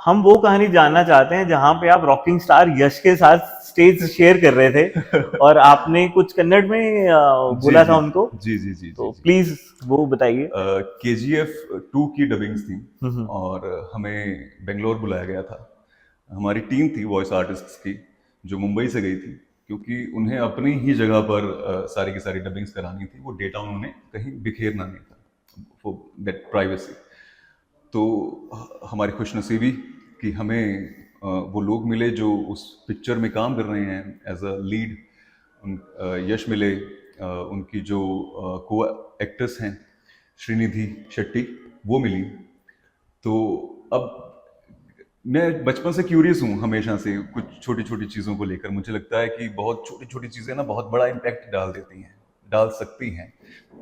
हम वो कहानी जानना चाहते हैं जहां पे आप रॉकिंग स्टार यश के साथ स्टेज शेयर कर रहे थे और आपने कुछ कन्नड़ में जी बोला जी था उनको, जी जी जी जी तो जी। प्लीज वो बताइए। KGF 2 की डबिंग्स थी हम्म। और हमें बेंगलोर बुलाया गया था। हमारी टीम थी वॉइस आर्टिस्ट्स की जो मुंबई से गई थी, क्योंकि उन्हें अपनी ही जगह पर सारी की सारी डबिंग्स करानी थी। वो डेटा उन्होंने कहीं बिखेरना नहीं था, फॉर दैट प्राइवेसी। तो हमारी खुशनसीबी कि हमें वो लोग मिले जो उस पिक्चर में काम कर रहे हैं एज अ लीड। यश मिले, उनकी जो को एक्ट्रेस हैं श्रीनिधि शेट्टी, वो मिली। तो अब मैं बचपन से क्यूरियस हूँ हमेशा से कुछ छोटी छोटी चीज़ों को लेकर। मुझे लगता है कि बहुत छोटी छोटी चीज़ें ना बहुत बड़ा इम्पैक्ट डाल देती हैं, डाल सकती हैं।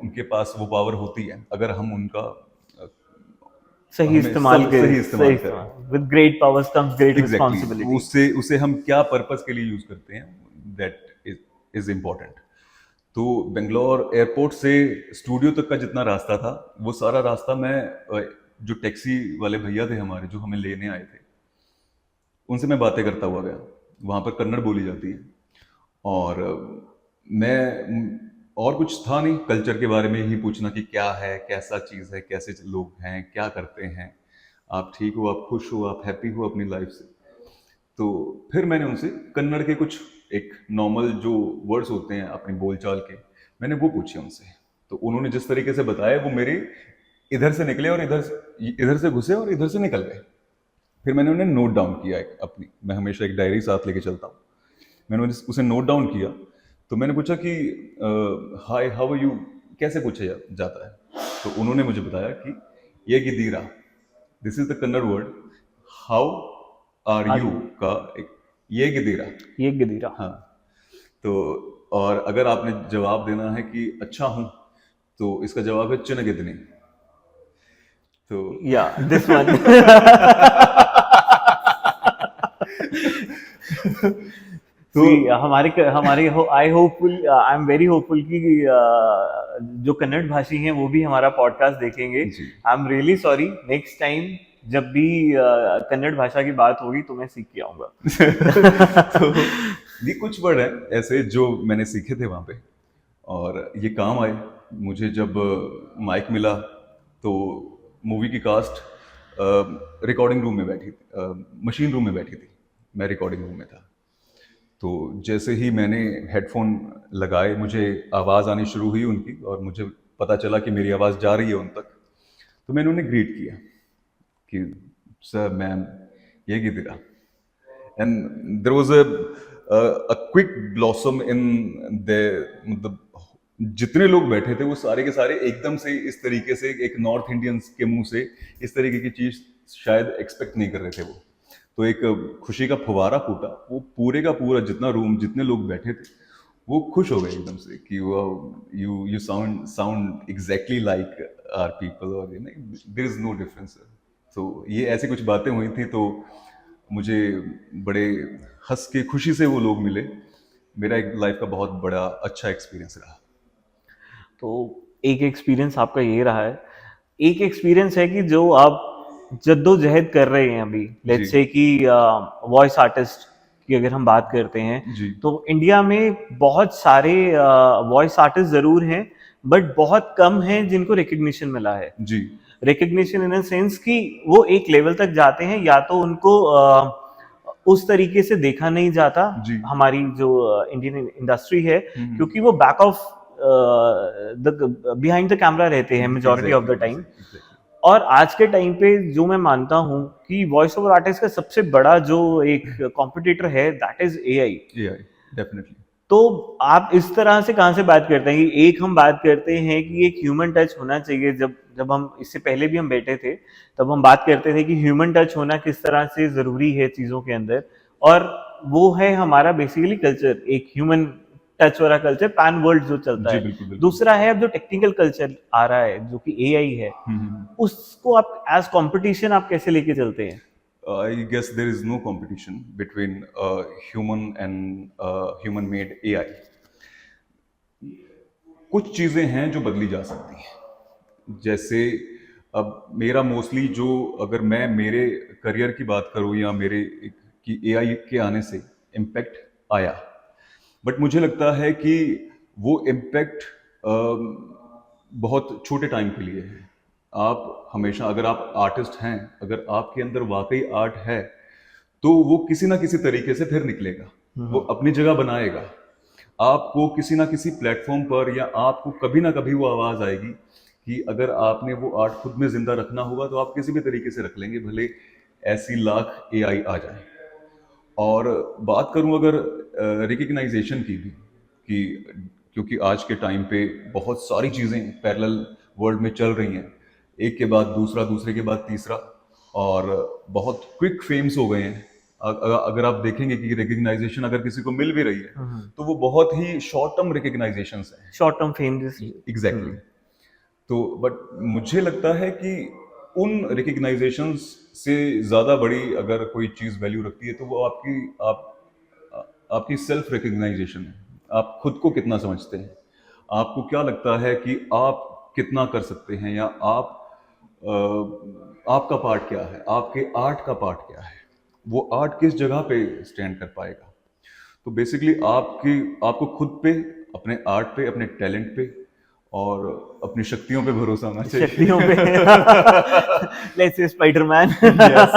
उनके पास वो पावर होती है अगर हम उनका सही हमें इस्तेमाल सब के, सही सही इस्तेमाल करें। इस्तेमाल, with great powers comes great exactly exactly. तो रिस्पॉन्सिबिलिटी। उससे उसे हम क्या पर्पस के लिए यूज करते हैं, दैट इज इम्पोर्टेंट। तो बेंगलोर एयरपोर्ट से स्टूडियो तक का जितना रास्ता था, वो सारा रास्ता मैं जो टैक्सी वाले भैया थे हमारे जो हमें लेने आए थे, उनसे मैं बातें करता हुआ गया। वहाँ पर कन्नड़ बोली जाती है और मैं और कुछ था नहीं, कल्चर के बारे में ही पूछना कि क्या है, कैसा चीज़ है, कैसे लोग हैं, क्या करते हैं, आप ठीक हो, आप खुश हो, आप हैप्पी हो अपनी लाइफ से। तो फिर मैंने उनसे कन्नड़ के कुछ एक नॉर्मल जो वर्ड्स होते हैं अपनी बोलचाल के, मैंने वो पूछे उनसे। तो उन्होंने जिस तरीके से बताया वो मेरे इधर से निकले और इधर से घुसे और इधर से निकल गए। फिर मैंने उन्हें नोट डाउन किया, एक अपनी, मैं हमेशा एक डायरी साथ लेके चलता हूँ। मैंने उसे नोट डाउन किया। तो मैंने पूछा कि हाय हाउ आर यू कैसे पूछा जाता है। तो उन्होंने मुझे बताया कि ये गिदीरा, this is the Kannada word how are are you you? का एक, ये गिदीरा। ये गदीरा। हाँ। तो और अगर आपने जवाब देना है कि अच्छा हूं, तो इसका जवाब है चिनगिदनी। तो या दिस वन। तो सी हमारे हमारे I hopeful, I am very hopeful कि जो कन्नड़ भाषी हैं वो भी हमारा पॉडकास्ट देखेंगे। जी। I am really sorry, next time जब भी कन्नड़ भाषा की बात होगी तो मैं सीख के आऊंगा। तो ये कुछ वर्ड है ऐसे जो मैंने सीखे थे वहां पे और ये काम आए। मुझे जब माइक मिला तो मूवी की कास्ट रिकॉर्डिंग रूम में बैठी थी, मशीन रूम में बैठी थी, मैं रिकॉर्डिंग रूम में था। तो जैसे ही मैंने हेडफोन लगाए, मुझे आवाज़ आनी शुरू हुई उनकी और मुझे पता चला कि मेरी आवाज़ जा रही है उन तक। तो मैंने उन्हें ग्रीट किया कि सर मैम ये गिदिरा। And there was a quick blossom in the, मतलब जितने लोग बैठे थे वो सारे के सारे एकदम से इस तरीके से, एक नॉर्थ इंडियंस के मुंह से इस तरीके की चीज शायद एक्सपेक्ट नहीं कर रहे थे वो। तो एक खुशी का फुवारा फूटा, वो पूरे का पूरा जितना रूम, जितने लोग बैठे थे वो खुश हो गए एकदम से कि वो you you sound sound exactly like our people, और देयर इज नो डिफरेंस। तो ये ऐसी कुछ बातें हुई थी। तो मुझे बड़े हंस के खुशी से वो लोग मिले। मेरा एक लाइफ का बहुत बड़ा अच्छा एक्सपीरियंस रहा। तो एक एक्सपीरियंस आपका ये रहा है, एक एक्सपीरियंस है कि जो आप जद्दोजहद कर रहे हैं अभी, जी लेट्स से कि वॉइस आर्टिस्ट की अगर हम बात करते हैं, जी तो इंडिया में बहुत सारे वॉइस आर्टिस्ट जरूर हैं, बट बहुत कम हैं जिनको रिकग्निशन मिला है। जी रिकग्निशन इन सेंस कि वो एक लेवल तक जाते हैं, या तो उनको उस तरीके से देखा नहीं जाता, जी। हमारी जो इंडियन इंडस्ट्री है, हम्म। क्योंकि वो back of the behind the camera रहते हैं majority of exactly the time. Exactly. और आज के टाइम पे जो मैं मानता हूँ कि वॉइस ओवर आर्टिस्ट का सबसे बड़ा जो एक कॉम्पिटिटर है, that is AI. AI definitely. तो आप इस तरह से कहाँ से बात करते हैं कि एक हम बात करते हैं कि एक ह्यूमन टच होना चाहिए, जब जब हम इससे पहले भी हम बैठे थे तब हम बात करते थे कि ह्यूमन टच होना किस तरह से जरूरी है चीजों के अंदर, और वो है हमारा बेसिकली कल्चर, एक ह्यूमन टच वाला कल्चर पैन वर्ल्ड जो चलता जी है। बिल्कुल बिल्कुल। दूसरा है अब जो टेक्निकल कल्चर आ रहा है जो कि एआई है, हम्म। उसको आप एज कंपटीशन आप कैसे लेके चलते हैं? I guess there is no competition between human and human made AI. कुछ चीज़ें हैं जो बदली जा सकती हैं, जैसे अब मेरा मोस्टली जो, अगर मैं मेरे करियर की बात करूँ या मेरे कि एआई के आने से इम्पैक्ट आया, बट मुझे लगता है कि वो इम्पैक्ट बहुत छोटे टाइम के लिए है। आप हमेशा, अगर आप आर्टिस्ट हैं, अगर आपके अंदर वाकई आर्ट है, तो वो किसी ना किसी तरीके से फिर निकलेगा, वो अपनी जगह बनाएगा। आपको किसी ना किसी प्लेटफॉर्म पर, या आपको कभी ना कभी वो आवाज़ आएगी कि अगर आपने वो आर्ट खुद में जिंदा रखना होगा तो आप किसी भी तरीके से रख लेंगे, भले ऐसी लाख एआई आ जाए। और बात करूं अगर रिकग्नाइजेशन की भी, कि क्योंकि आज के टाइम पे बहुत सारी चीज़ें पैरेलल वर्ल्ड में चल रही हैं, एक के बाद दूसरा, दूसरे के बाद तीसरा, और बहुत क्विक फेम्स हो गए हैं। अगर आप देखेंगे कि रिकग्नाइजेशन अगर किसी को मिल भी रही है तो वो बहुत ही शॉर्ट टर्म रिकग्नाइजेशन है। Short term fame exactly. तो बट मुझे लगता है कि उन रिकग्नाइजेशंस से ज़्यादा बड़ी अगर कोई चीज़ वैल्यू रखती है तो वो आपकी सेल्फ रिकग्नाइजेशन है। आप खुद को कितना समझते हैं, आपको क्या लगता है कि आप कितना कर सकते हैं, या आपका पार्ट क्या है, आपके आर्ट का पार्ट क्या है, वो आर्ट किस जगह पे स्टैंड कर पाएगा। तो बेसिकली आपको खुद पे, अपने आर्ट पे, अपने टैलेंट पे और अपनी शक्तियों पे भरोसा होना चाहिए। शक्तियों पे लेट्स से स्पाइडरमैन Yes.